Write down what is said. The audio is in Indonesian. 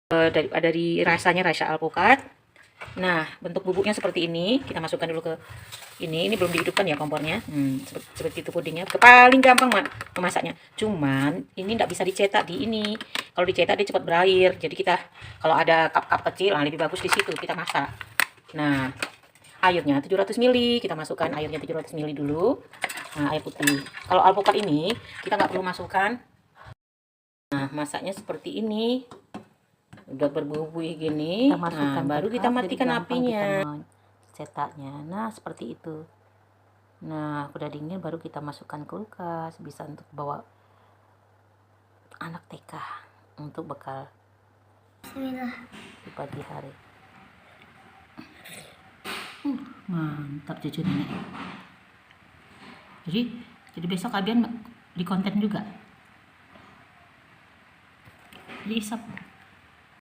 dari rasanya rasa alpukat. Nah, bentuk bubuknya seperti ini. Kita masukkan dulu ke ini belum dihidupkan ya kompornya. Seperti itu pudingnya. Paling gampang memasaknya. Cuman ini tidak bisa dicetak di ini. Kalau dicetak dia cepat berair. Jadi kita kalau ada cup-cup kecil, lebih bagus di situ kita masak. Nah, airnya 700 ml. Kita masukkan airnya 700 ml dulu. Nah, air putih. Kalau alpukat ini kita nggak perlu masukkan. Nah, masaknya seperti ini. Udah berbuih gini. Nah, baru kita matikan apinya. Cetaknya. Nah, seperti itu. Nah, udah dingin baru kita masukkan kulkas. Bisa untuk bawa anak TK untuk bekal di pagi hari. Mantap cucu nenek. Jadi besok kalian di konten juga. Diisap.